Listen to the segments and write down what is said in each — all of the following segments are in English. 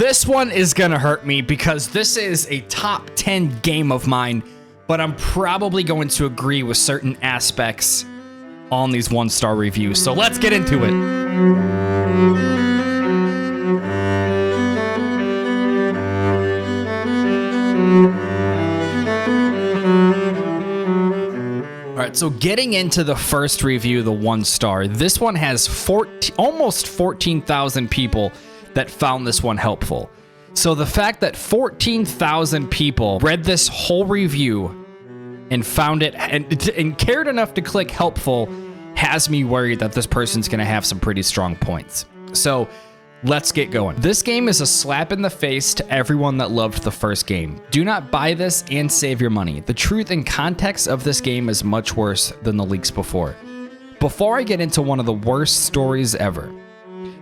This one is gonna hurt me because this is a top 10 game of mine, but I'm probably going to agree with certain aspects on these 1-star reviews. So let's get into it. Alright, so getting into the first review, the 1-star, this one has almost 14,000 people that found this one helpful. So the fact that 14,000 people read this whole review and found it and cared enough to click helpful has me worried that this person's going to have some pretty strong points. So let's get going. This game is a slap in the face to everyone that loved the first game. Do not buy this and save your money. The truth and context of this game is much worse than the leaks before. Before I get into one of the worst stories ever,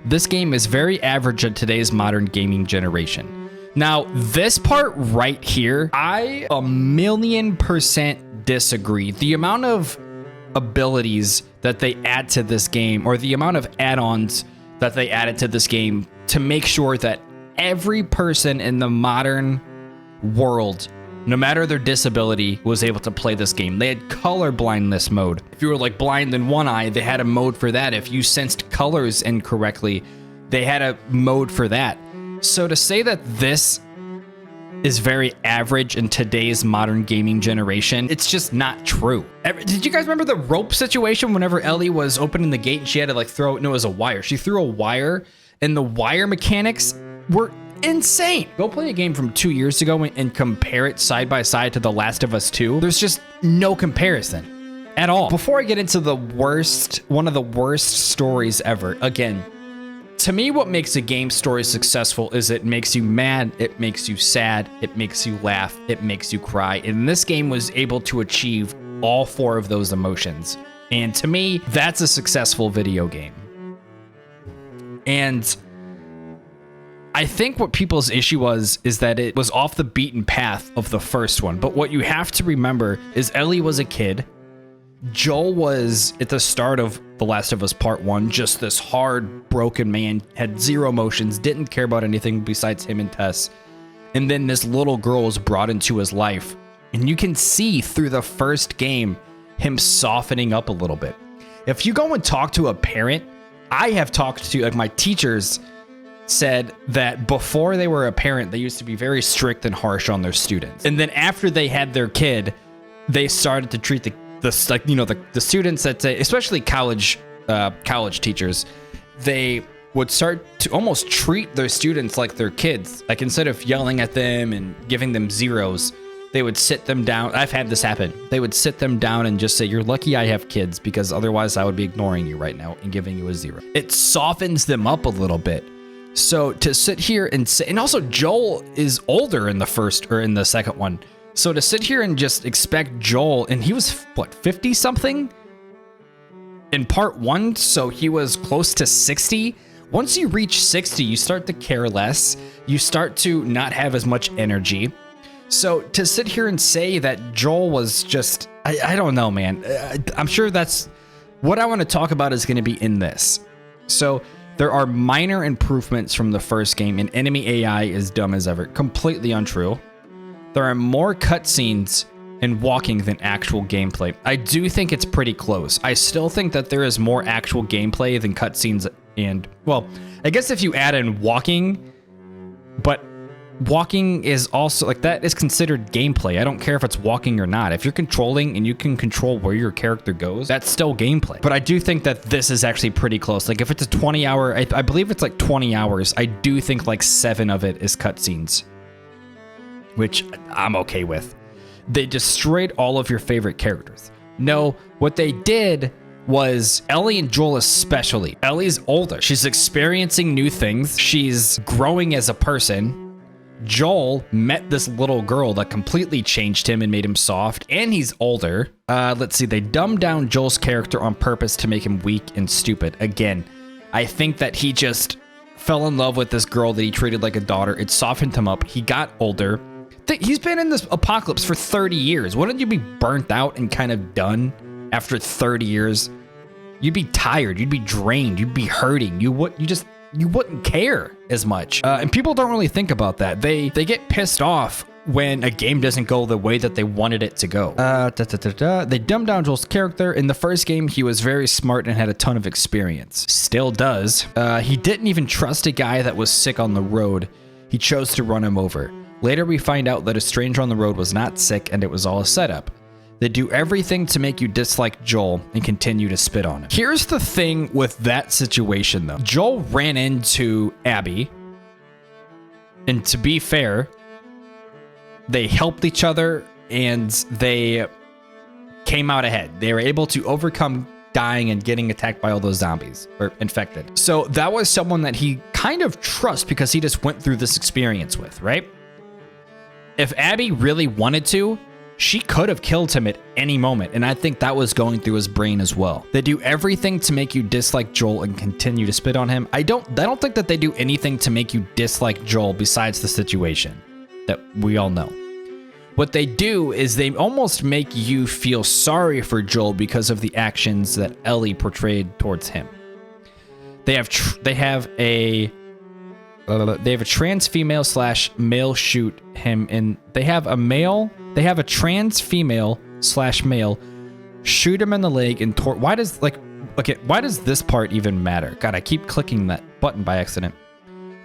this game is very average in today's modern gaming generation. Now, this part right here, I 1,000,000% disagree. The amount of abilities that they add to this game, or the amount of add-ons that they added to this game to make sure that every person in the modern world, no matter their disability, was able to play this game. They had color blindness mode. If you were like blind in one eye, they had a mode for that. If you sensed colors incorrectly, they had a mode for that. So to say that this is very average in today's modern gaming generation, it's just not true. Did you guys remember the rope situation whenever Ellie was opening the gate and she had to like throw, no, it was a wire. She threw a wire and the wire mechanics were insane. Go play a game from 2 years ago and compare it side by side to The Last of Us 2. There's just no comparison at all. Before I get into one of the worst stories ever, again, to me, what makes a game story successful is it makes you mad, it makes you sad, it makes you laugh, it makes you cry. And this game was able to achieve all 4 of those emotions. And to me, that's a successful video game. And I think what people's issue is that it was off the beaten path of the first one. But what you have to remember is Ellie was a kid. Joel was, at the start of The Last of Us Part 1, just this hard, broken man, had zero emotions, didn't care about anything besides him and Tess. And then this little girl was brought into his life. And you can see through the first game, him softening up a little bit. If you go and talk to a parent, I have talked to, like my teachers said that before they were a parent, they used to be very strict and harsh on their students. And then after they had their kid, they started to treat the students that say, especially college teachers, they would start to almost treat their students like their kids. Like instead of yelling at them and giving them zeros, they would sit them down. I've had this happen. They would sit them down and just say, "You're lucky I have kids because otherwise I would be ignoring you right now and giving you a 0." It softens them up a little bit. So to sit here and say, and also Joel is older in the first or in the second one. So to sit here and just expect Joel, and he was, what, 50 something in part 1, so he was close to 60. Once you reach 60, you start to care less. You start to not have as much energy. So to sit here and say that Joel was just, I don't know, man. I'm sure that's what I want to talk about is going to be in this. So there are minor improvements from the first game, and enemy AI is dumb as ever. Completely untrue. There are more cutscenes and walking than actual gameplay. I do think it's pretty close. I still think that there is more actual gameplay than cutscenes and, well, I guess if you add in walking, but walking is also, like, that is considered gameplay. I don't care if it's walking or not. If you're controlling and you can control where your character goes, that's still gameplay. But I do think that this is actually pretty close. Like, if it's a 20-hour, I believe it's like 20 hours, I do think like 7 of it is cutscenes, which I'm okay with. They destroyed all of your favorite characters. No, what they did was Ellie and Joel especially. Ellie's older. She's experiencing new things. She's growing as a person. Joel met this little girl that completely changed him and made him soft, and he's older. Let's see, they dumbed down Joel's character on purpose to make him weak and stupid. Again, I think that he just fell in love with this girl that he treated like a daughter. It softened him up. He got older. He's been in this apocalypse for 30 years. Wouldn't you be burnt out and kind of done after 30 years? You'd be tired. You'd be drained. You'd be hurting. You you wouldn't care as much. And people don't really think about that. They get pissed off when a game doesn't go the way that they wanted it to go. They dumbed down Joel's character. In the first game, he was very smart and had a ton of experience. Still does. He didn't even trust a guy that was sick on the road. He chose to run him over. Later, we find out that a stranger on the road was not sick and it was all a setup. They do everything to make you dislike Joel and continue to spit on him. Here's the thing with that situation, though. Joel ran into Abby, and to be fair, they helped each other and they came out ahead. They were able to overcome dying and getting attacked by all those zombies or infected. So that was someone that he kind of trusts because he just went through this experience with, right? If Abby really wanted to, she could have killed him at any moment, and I think that was going through his brain as well. They do everything to make you dislike Joel and continue to spit on him. I don't think that they do anything to make you dislike Joel besides the situation that we all know. What they do is they almost make you feel sorry for Joel because of the actions that Ellie portrayed towards him. They have a trans female / male shoot him, and they have a trans female / male shoot him in the leg and why does this part even matter? God, I keep clicking that button by accident.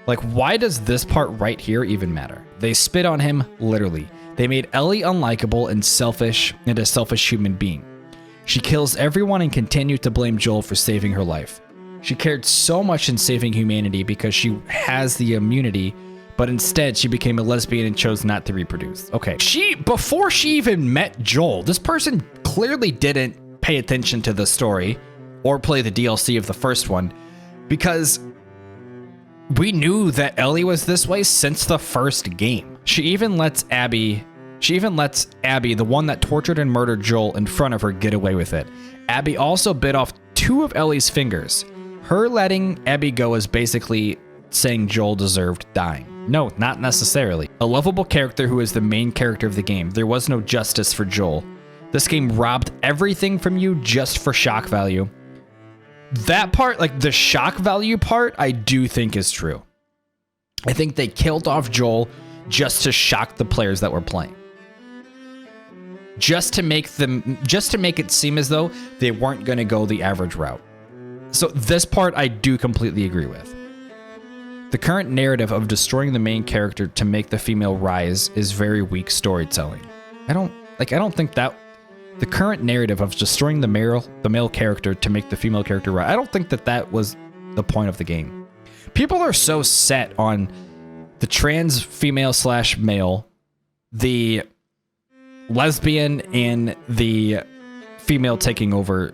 Like, why does this part right here even matter? They spit on him, literally. They made Ellie unlikable and a selfish human being. She kills everyone and continued to blame Joel for saving her life. She cared so much in saving humanity because she has the immunity, but instead she became a lesbian and chose not to reproduce. Okay, before she even met Joel, this person clearly didn't pay attention to the story or play the DLC of the first one, because we knew that Ellie was this way since the first game. She even lets Abby, the one that tortured and murdered Joel in front of her, get away with it. Abby also bit off 2 of Ellie's fingers. Her letting Abby go is basically saying Joel deserved dying. No, not necessarily. A lovable character who is the main character of the game. There was no justice for Joel. This game robbed everything from you just for shock value. That part, like the shock value part, I do think is true. I think they killed off Joel just to shock the players that were playing. Just to make it seem as though they weren't going to go the average route. So this part I do completely agree with. The current narrative of destroying the main character to make the female rise is very weak storytelling. I don't think that the current narrative of destroying the male character to make the female character rise, I don't think that was the point of the game. People are so set on the trans female / male, the lesbian, and the female taking over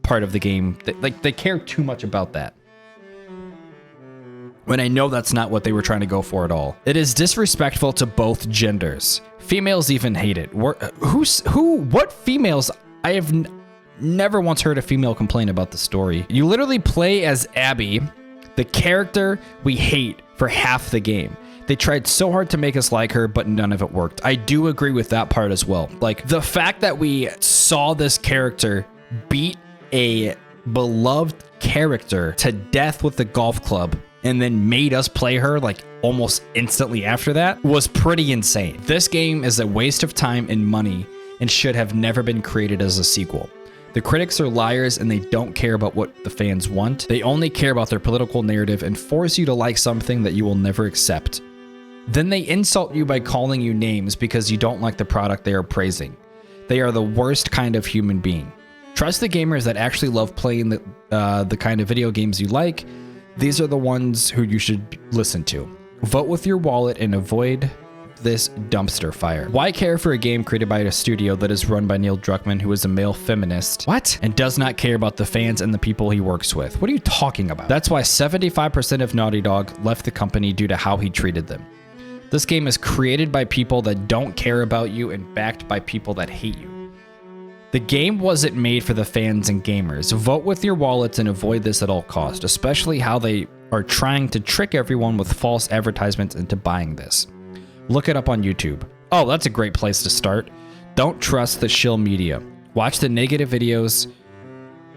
part of the game. They care too much about that, when I know that's not what they were trying to go for at all. It is disrespectful to both genders. Females even hate it. What females? I have never once heard a female complain about the story. You literally play as Abby, the character we hate, for half the game. They tried so hard to make us like her, but none of it worked. I do agree with that part as well. Like, the fact that we saw this character beat a beloved character to death with the golf club and then made us play her like almost instantly after that was pretty insane. This game is a waste of time and money and should have never been created as a sequel. The critics are liars and they don't care about what the fans want. They only care about their political narrative and force you to like something that you will never accept. Then they insult you by calling you names because you don't like the product they are praising. They are the worst kind of human being. Trust the gamers that actually love playing the kind of video games you like. These are the ones who you should listen to. Vote with your wallet and avoid this dumpster fire. Why care for a game created by a studio that is run by Neil Druckmann, who is a male feminist? What? And does not care about the fans and the people he works with. What are you talking about? That's why 75% of Naughty Dog left the company due to how he treated them. This game is created by people that don't care about you and backed by people that hate you. The game wasn't made for the fans and gamers. Vote with your wallets and avoid this at all costs, especially how they are trying to trick everyone with false advertisements into buying this. Look it up on YouTube. Oh, that's a great place to start. Don't trust the shill media. Watch the negative videos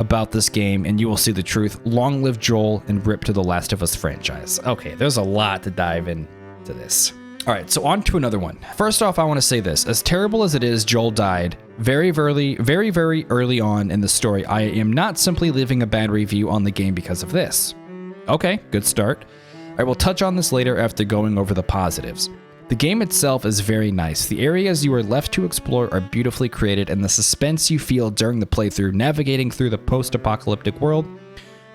about this game and you will see the truth. Long live Joel and rip to the Last of Us franchise. Okay, there's a lot to dive into this. All right, so on to another one. First off, I want to say this. As terrible as it is, Joel died very early on in the story. I am not simply leaving a bad review on the game because of this. Okay, good start. I will touch on this later after going over the positives. The game itself is very nice. The areas you are left to explore are beautifully created, and the suspense you feel during the playthrough navigating through the post-apocalyptic world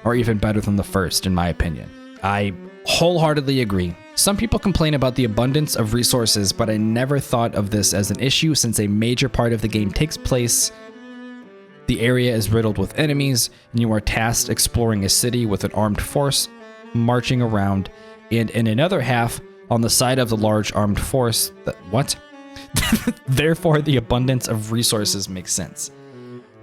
are even better than the first, in my opinion. I wholeheartedly agree. Some people complain about the abundance of resources, but I never thought of this as an issue since a major part of the game takes place. The area is riddled with enemies, and you are tasked exploring a city with an armed force marching around, and in another half, on the side of the large armed force, Therefore, the abundance of resources makes sense.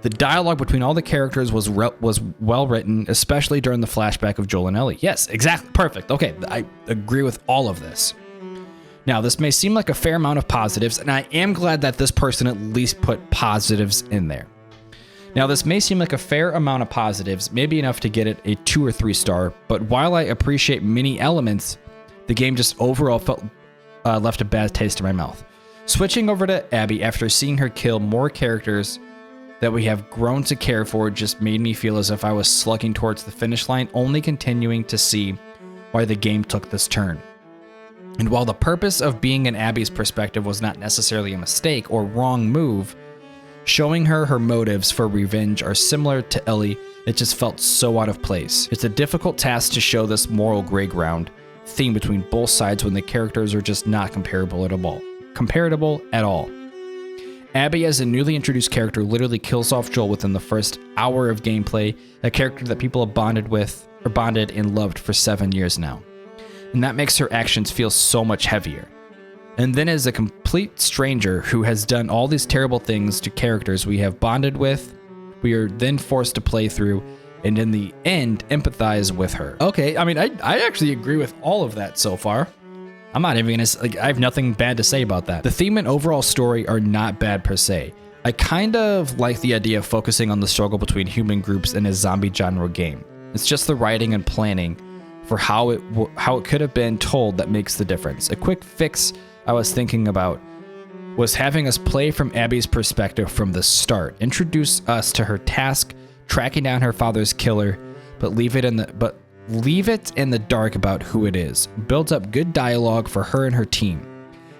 The dialogue between all the characters was well written, especially during the flashback of Joel and Ellie. Yes, exactly. Perfect. Okay, I agree with all of this. Now, this may seem like a fair amount of positives, and I am glad that this person at least put positives in there. Now, this may seem like a fair amount of positives, maybe enough to get it a 2 or 3 star, but while I appreciate many elements, the game just overall left a bad taste in my mouth. Switching over to Abby after seeing her kill more characters that we have grown to care for just made me feel as if I was slugging towards the finish line, only continuing to see why the game took this turn. And while the purpose of being in Abby's perspective was not necessarily a mistake or wrong move, showing her motives for revenge are similar to Ellie. It just felt so out of place. It's a difficult task to show this moral gray ground theme between both sides when the characters are just not comparable at all. Abby, as a newly introduced character, literally kills off Joel within the first hour of gameplay, a character that people have bonded and loved for 7 years now. And that makes her actions feel so much heavier. And then as a complete stranger who has done all these terrible things to characters we have bonded with, we are then forced to play through and in the end empathize with her. Okay, I mean, I actually agree with all of that so far. I'm not even gonna, I have nothing bad to say about that. The theme and overall story are not bad per se. I kind of like the idea of focusing on the struggle between human groups in a zombie genre game. It's just the writing and planning for how it could have been told that makes the difference. A quick fix I was thinking about was having us play from Abby's perspective from the start. Introduce us to her task, tracking down her father's killer, but leave it in the dark about who it is. Build up good dialogue for her and her team.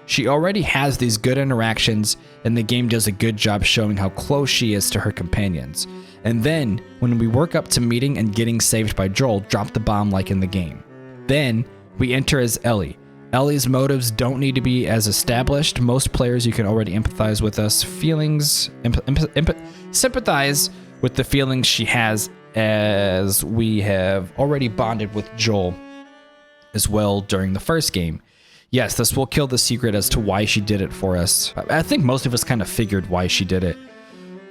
She already has these good interactions, and the game does a good job showing how close she is to her companions. And then, when we work up to meeting and getting saved by Joel, drop the bomb like in the game. Then, we enter as Ellie. Ellie's motives don't need to be as established. Most players, you can already empathize with us feelings, sympathize with the feelings she has, as we have already bonded with Joel as well during the first game. Yes, this will kill the secret as to why she did it for us. I think most of us kind of figured why she did it,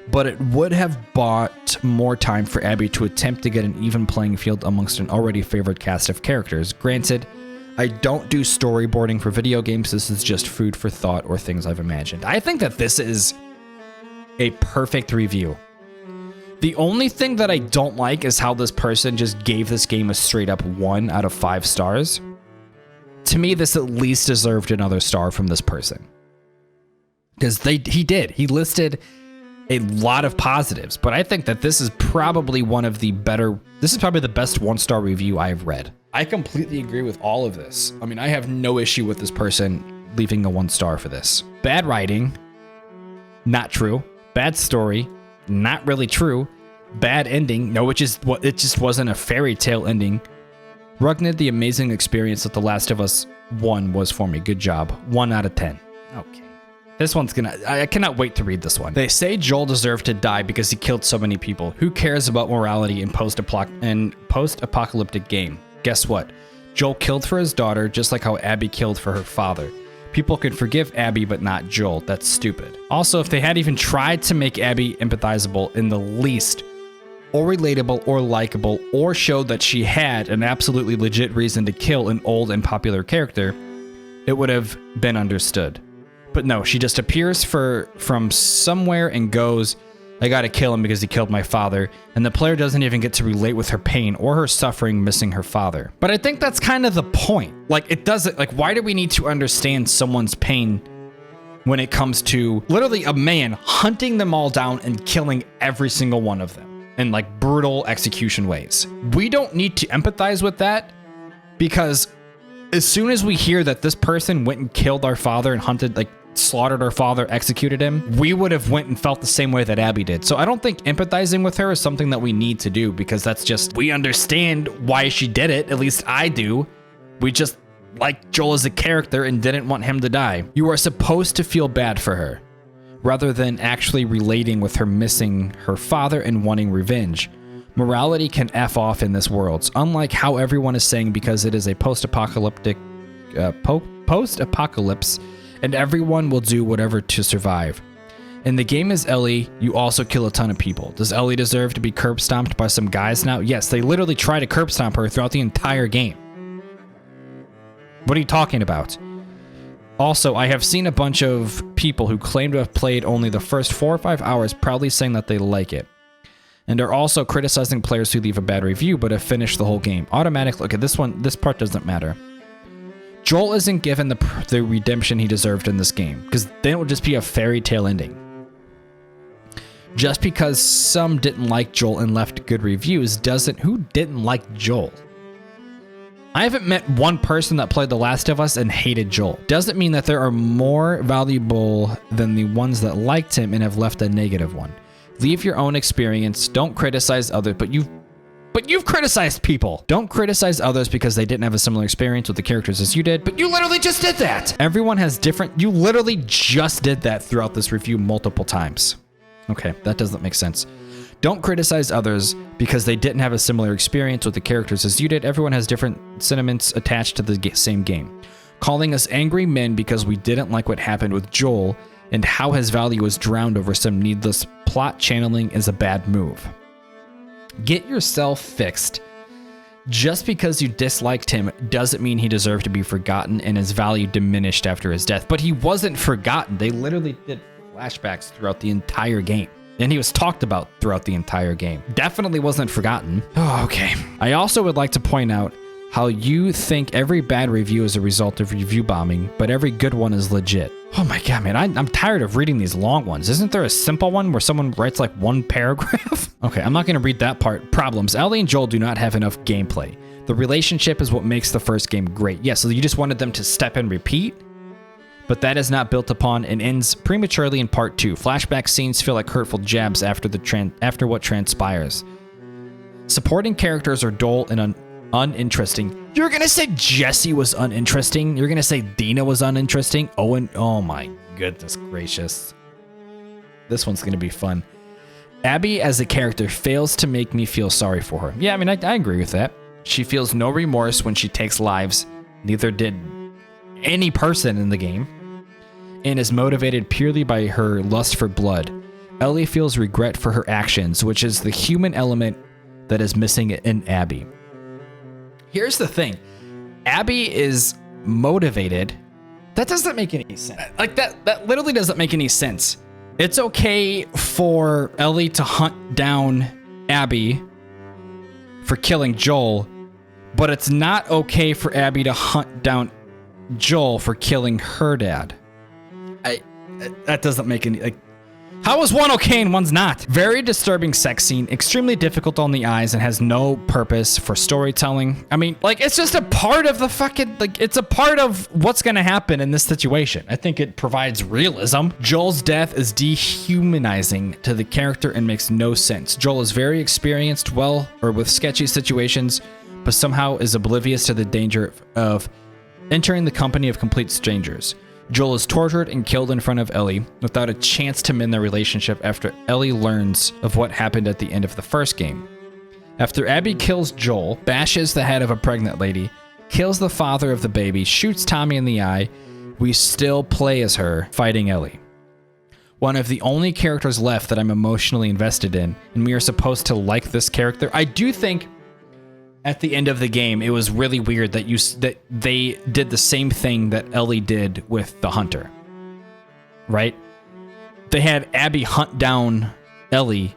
but it would have bought more time for Abby to attempt to get an even playing field amongst an already favored cast of characters. Granted, I don't do storyboarding for video games. This is just food for thought or things I've imagined. I think that this is a perfect review. The only thing that I don't like is how this person just gave this game a straight up 1 out of 5 stars. To me, this at least deserved another star from this person. Because he did. He listed a lot of positives, but I think that this is probably this is probably the best 1-star review I've read. I completely agree with all of this. I mean, I have no issue with this person leaving a 1 star for this. Bad writing, not true. Bad story, not really true. Bad ending, no, it just wasn't a fairy tale ending. Rugned, the amazing experience that The Last of Us 1 was for me. Good job. 1 out of 10. Okay. This one's I cannot wait to read this one. They say Joel deserved to die because he killed so many people. Who cares about morality in post-apocalyptic game? Guess what? Joel killed for his daughter just like how Abby killed for her father. People can forgive Abby, but not Joel. That's stupid. Also, if they had even tried to make Abby empathizable in the least, or relatable, or likable, or showed that she had an absolutely legit reason to kill an old and popular character, it would have been understood. But no, she just appears from somewhere and goes, I gotta kill him because he killed my father, and the player doesn't even get to relate with her pain or her suffering missing her father. But I think that's kind of the point. Like, it doesn't, like, why do we need to understand someone's pain when it comes to literally a man hunting them all down and killing every single one of them in like brutal execution ways? We don't need to empathize with that, because as soon as we hear that this person went and killed our father and hunted, like, slaughtered our father, executed him, we would have went and felt the same way that Abby did. So I don't think empathizing with her is something that we need to do, because that's just, we understand why she did it. At least I do. We just like Joel as a character and didn't want him to die. You are supposed to feel bad for her rather than actually relating with her missing her father and wanting revenge. Morality can F off in this world, unlike how everyone is saying, because it is a post-apocalyptic post-apocalypse, and everyone will do whatever to survive. In the game as Ellie, you also kill a ton of people. Does Ellie deserve to be curb stomped by some guys now? Yes, they literally try to curb stomp her throughout the entire game. What are you talking about? Also, I have seen a bunch of people who claim to have played only the first 4 or 5 hours proudly saying that they like it, and are also criticizing players who leave a bad review but have finished the whole game. Automatically, okay, this part doesn't matter. Joel isn't given the redemption he deserved in this game, because then it would just be a fairy tale ending. Just because some didn't like Joel and left good reviews doesn't... Who didn't like Joel? I haven't met one person that played The Last of Us and hated Joel. Doesn't mean that there are more valuable than the ones that liked him and have left a negative one. Leave your own experience. Don't criticize others, but you've criticized people. Don't criticize others because they didn't have a similar experience with the characters as you did, but you literally just did that. Everyone has different... You literally just did that throughout this review multiple times. Okay, that doesn't make sense. Don't criticize others because they didn't have a similar experience with the characters as you did. Everyone has different sentiments attached to the same game. Calling us angry men because we didn't like what happened with Joel and how his value was drowned over some needless plot channeling is a bad move. Get yourself fixed. Just because you disliked him doesn't mean he deserved to be forgotten and his value diminished after his death. But he wasn't forgotten. They literally did flashbacks throughout the entire game. And he was talked about throughout the entire game. Definitely wasn't forgotten. Oh, okay. I also would like to point out how you think every bad review is a result of review bombing, but every good one is legit. Oh my god, man, I'm tired of reading these long ones. Isn't there a simple one where someone writes like one paragraph? Okay, I'm not gonna read that part. Problems. Ellie and Joel do not have enough gameplay. The relationship is what makes the first game great. Yeah, so you just wanted them to step and repeat? But that is not built upon and ends prematurely in part 2. Flashback scenes feel like hurtful jabs after what transpires. Supporting characters are dull and uninteresting. You're gonna say Jesse was uninteresting? You're gonna say Dina was uninteresting? Owen, oh my goodness gracious. This one's gonna be fun. Abby as a character fails to make me feel sorry for her. Yeah, I mean, I agree with that. She feels no remorse when she takes lives. Neither did any person in the game. And is motivated purely by her lust for blood. Ellie feels regret for her actions, which is the human element that is missing in Abby. Here's the thing. Abby is motivated. That doesn't make any sense. Like that literally doesn't make any sense. It's okay for Ellie to hunt down Abby for killing Joel, but it's not okay for Abby to hunt down Joel for killing her dad. That doesn't make any... Like, how is one okay and one's not? Very disturbing sex scene, extremely difficult on the eyes and has no purpose for storytelling. I mean, like, it's just a part of the fucking... Like, it's a part of what's gonna happen in this situation. I think it provides realism. Joel's death is dehumanizing to the character and makes no sense. Joel is very experienced, with sketchy situations, but somehow is oblivious to the danger of entering the company of complete strangers. Joel is tortured and killed in front of Ellie without a chance to mend their relationship after Ellie learns of what happened at the end of the first game. After Abby kills Joel, bashes the head of a pregnant lady, kills the father of the baby, shoots Tommy in the eye, we still play as her fighting Ellie. One of the only characters left that I'm emotionally invested in, and we are supposed to like this character. I do think at the end of the game, it was really weird that they did the same thing that Ellie did with the hunter, right? They had Abby hunt down Ellie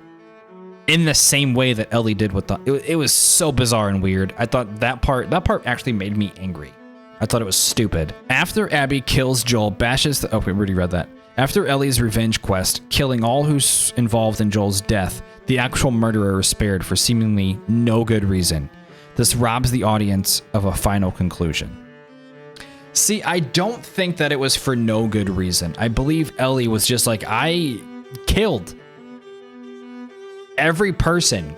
in the same way that Ellie did with the. It was so bizarre and weird. I thought that part actually made me angry. I thought it was stupid. After Abby kills Joel, bashes the. Oh, we already read that. After Ellie's revenge quest, killing all who's involved in Joel's death, the actual murderer is spared for seemingly no good reason. This robs the audience of a final conclusion. See, I don't think that it was for no good reason. I believe Ellie was just like, I killed every person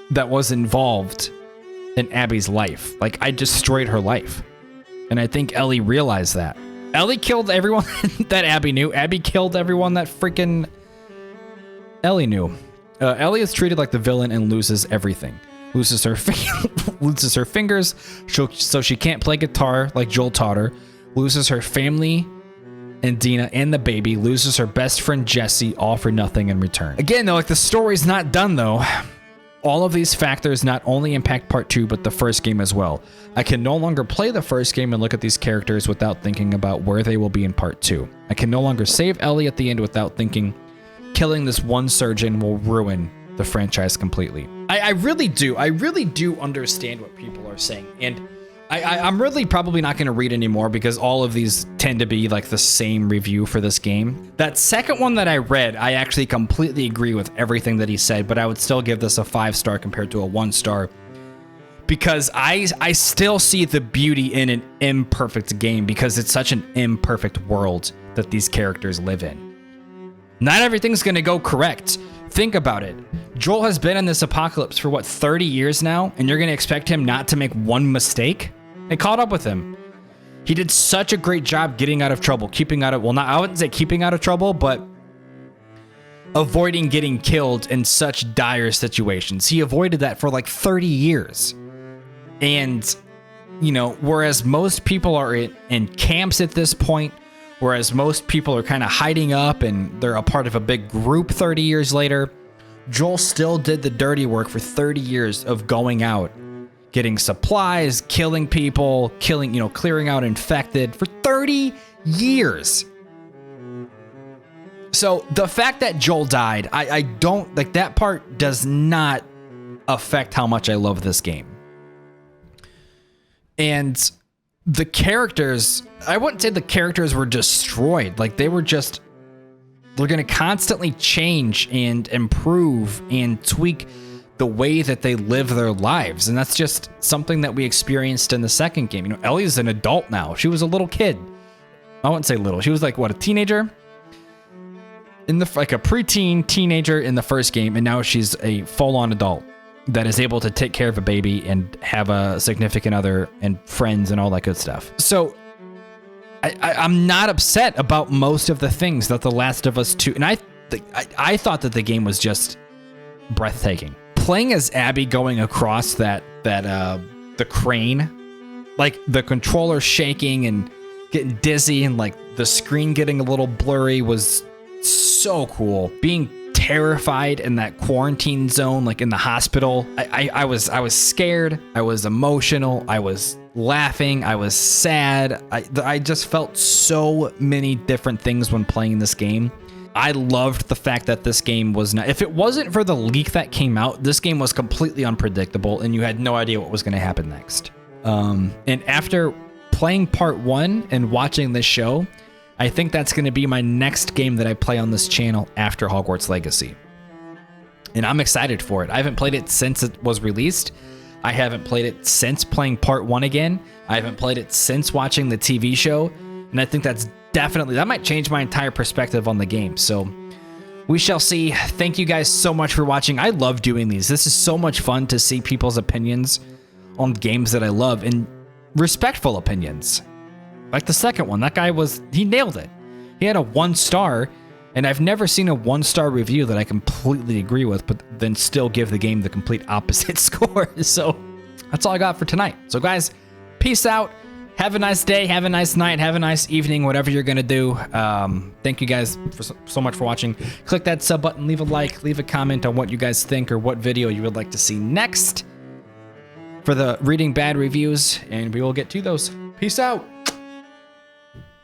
that was involved in Abby's life. Like, I destroyed her life. And I think Ellie realized that. Ellie killed everyone that Abby knew. Abby killed everyone that freaking Ellie knew. Ellie is treated like the villain and loses everything. Loses her fingers, so she can't play guitar like Joel taught her. Loses her family and Dina and the baby. Loses her best friend Jesse, all for nothing in return. Again, though, like, the story's not done though. All of these factors not only impact part 2, but the first game as well. I can no longer play the first game and look at these characters without thinking about where they will be in part 2. I can no longer save Ellie at the end without thinking killing this one surgeon will ruin the franchise completely. I really do understand what people are saying, and I'm really probably not going to read anymore because all of these tend to be like the same review for this game. That second one that I read, I actually completely agree with everything that he said, but I would still give this a 5-star compared to a 1-star because I still see the beauty in an imperfect game because it's such an imperfect world that these characters live in. Not everything's going to go correct. Think about it. Joel has been in this apocalypse for what, 30 years now, and you're going to expect him not to make one mistake? It caught up with him. He did such a great job getting out of trouble, keeping out of, well, not, I wouldn't say keeping out of trouble, but avoiding getting killed in such dire situations. He avoided that for like 30 years. And, you know, whereas most people are in camps at this point, whereas most people are kind of hiding up and they're a part of a big group 30 years later, Joel still did the dirty work for 30 years of going out, getting supplies, killing people, clearing out infected for 30 years. So the fact that Joel died, I don't, like, that part does not affect how much I love this game. And the characters, I wouldn't say the characters were destroyed. Like, they're going to constantly change and improve and tweak the way that they live their lives. And that's just something that we experienced in the second game. You know, Ellie's an adult now. She was a little kid. I wouldn't say little. She was like, what, a teenager? Like a preteen teenager in the first game. And now she's a full-on adult that is able to take care of a baby and have a significant other and friends and all that good stuff. So I'm not upset about most of the things that The Last of Us 2, and I thought that the game was just breathtaking. Playing as Abby going across the crane, like the controller shaking and getting dizzy and like the screen getting a little blurry was so cool. Being terrified in that quarantine zone, like in the hospital, I was scared, I was emotional, I was laughing, I was sad. I just felt so many different things when playing this game. I loved the fact that this game was not, if it wasn't for the leak that came out, this game was completely unpredictable and you had no idea what was going to happen next. And after playing part 1 and watching this show, I think that's going to be my next game that I play on this channel after Hogwarts Legacy. And I'm excited for it. I haven't played it since it was released. I haven't played it since playing part 1 again. I haven't played it since watching the TV show. And I think that might change my entire perspective on the game. So we shall see. Thank you guys so much for watching. I love doing these. This is so much fun to see people's opinions on games that I love and respectful opinions. Like the second one, that guy he nailed it. He had a 1-star, and I've never seen a 1-star review that I completely agree with, but then still give the game the complete opposite score. So that's all I got for tonight. So guys, peace out. Have a nice day, have a nice night, have a nice evening, whatever you're gonna do. Thank you guys so much for watching. Click that sub button, leave a like, leave a comment on what you guys think or what video you would like to see next for the reading bad reviews, and we will get to those. Peace out.